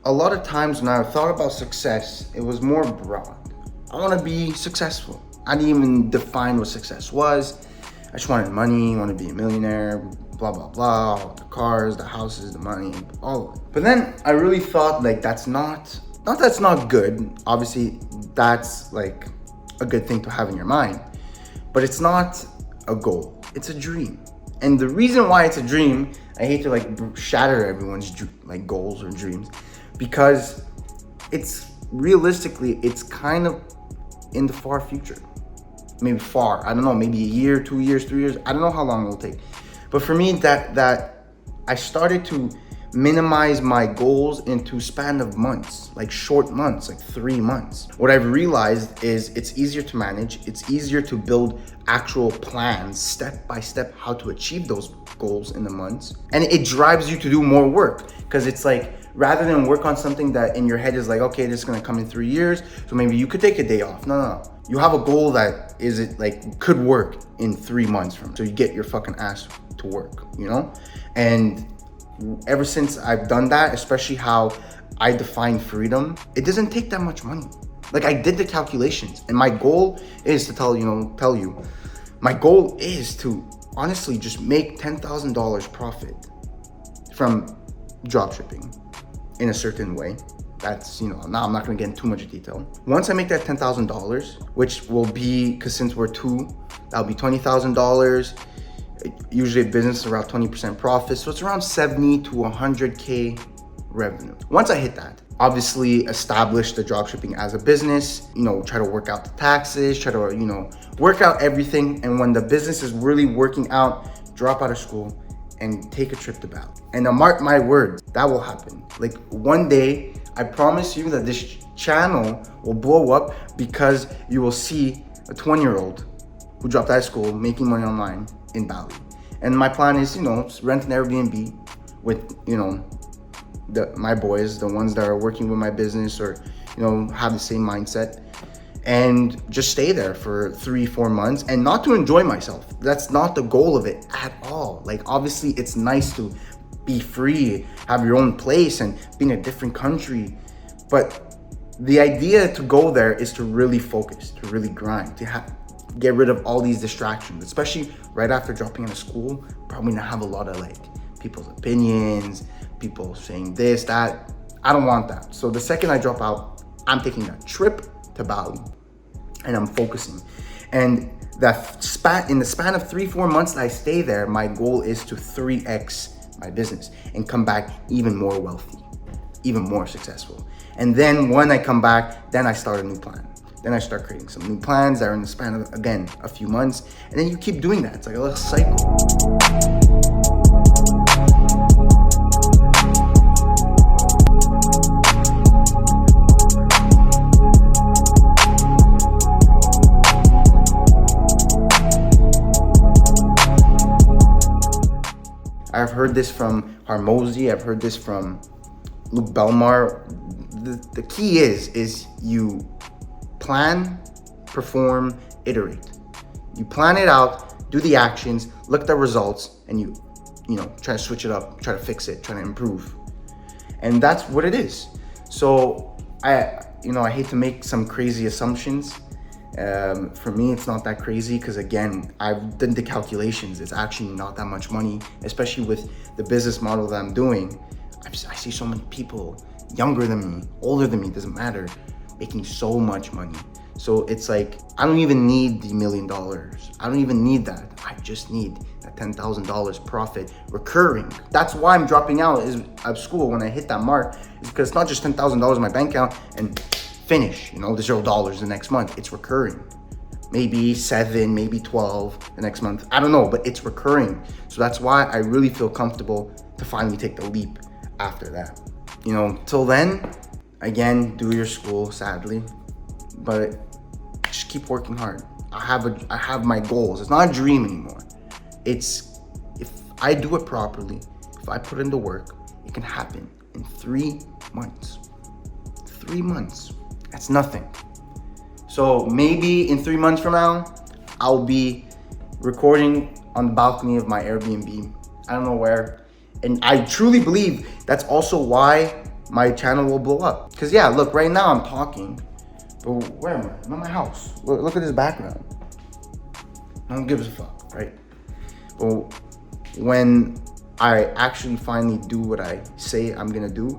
a lot of times when I thought about success, it was more broad. I want to be successful. I didn't even define what success was. I just wanted money, want to be a millionaire, blah, blah, blah, the cars, the houses, the money, all of it. But then I really thought like that's not good. Obviously, that's like a good thing to have in your mind, but it's not a goal. It's a dream. And the reason why it's a dream, I hate to like shatter everyone's like goals or dreams, because it's realistically, it's kind of in the far future. Maybe far, I don't know, maybe a year, 2 years, 3 years. I don't know how long it will take. But for me, that I started to minimize my goals into span of months, like short months, like 3 months. What I've realized is it's easier to manage. It's easier to build actual plans, step by step, how to achieve those goals in the months. And it drives you to do more work, because it's like, rather than work on something that in your head is like, okay, this is gonna come in 3 years, so maybe you could take a day off. No. You have a goal that is it like could work in 3 months from, so you get your fucking ass to work, you know? And ever since I've done that, especially how I define freedom, it doesn't take that much money. Like I did the calculations, and my goal is to tell you, my goal is to honestly just make $10,000 profit from dropshipping in a certain way. That's, now I'm not gonna get into too much detail. Once I make that $10,000, which will be, because since we're two, that'll be $20,000. Usually a business is around 20% profit, so it's around 70 to 100K revenue. Once I hit that, obviously establish the dropshipping as a business, try to work out the taxes, try to, work out everything. And when the business is really working out, drop out of school and take a trip to Bali. And now mark my words, that will happen. Like one day, I promise you that this channel will blow up, because you will see a 20-year-old who dropped out of school making money online in Bali. And my plan is, rent an Airbnb with, my boys, the ones that are working with my business or, have the same mindset, and just stay there for 3-4 months, and not to enjoy myself. That's not the goal of it at all. Like, obviously it's nice to be free, have your own place and be in a different country. But the idea to go there is to really focus, to really grind, to get rid of all these distractions, especially right after dropping out of school. Probably gonna have a lot of like people's opinions, people saying this, that. I don't want that. So the second I drop out, I'm taking that trip to Bali and I'm focusing. And in the span of 3-4 months that I stay there, my goal is to 3x my business and come back even more wealthy, even more successful. And then when I come back, then I start a new plan. Then I start creating some new plans that are in the span of, again, a few months. And then you keep doing that. It's like a little cycle. I've heard this from Harmozy. I've heard this from Luke Belmar. The key is you plan, perform, iterate. You plan it out, do the actions, look at the results, and you try to switch it up, try to fix it, try to improve. And that's what it is. So I hate to make some crazy assumptions. For me, it's not that crazy, because again, I've done the calculations. It's actually not that much money, especially with the business model that I'm doing. I see so many people younger than me, older than me, doesn't matter, making so much money. So it's like, I don't even need the $1 million. I don't even need that. I just need that $10,000 profit recurring. That's why I'm dropping out of school when I hit that mark, is because it's not just $10,000 in my bank account and finish, the $0 the next month. It's recurring. Maybe 7, maybe 12 the next month. I don't know, but it's recurring. So that's why I really feel comfortable to finally take the leap after that. Till then, again, do your school, sadly, but just keep working hard. I have my goals. It's not a dream anymore. It's, if I do it properly, if I put in the work, it can happen in 3 months. 3 months. That's nothing. So maybe in 3 months from now, I'll be recording on the balcony of my Airbnb. I don't know where. And I truly believe that's also why my channel will blow up. Cause yeah, look, right now I'm talking, but where am I? I'm at my house. Look at this background. No one gives a fuck, right? But when I actually finally do what I say I'm gonna do,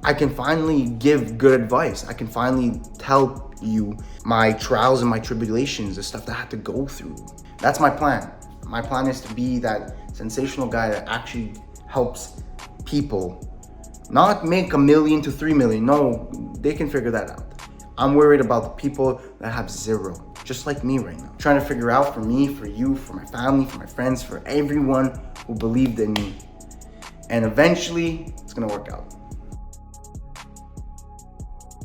I can finally give good advice. I can finally tell you my trials and my tribulations, the stuff that I had to go through. That's my plan. My plan is to be that sensational guy that actually helps people not make 1 million to 3 million. No, they can figure that out. I'm worried about the people that have zero, just like me right now. Trying to figure out for me, for you, for my family, for my friends, for everyone who believed in me. And eventually, it's gonna work out.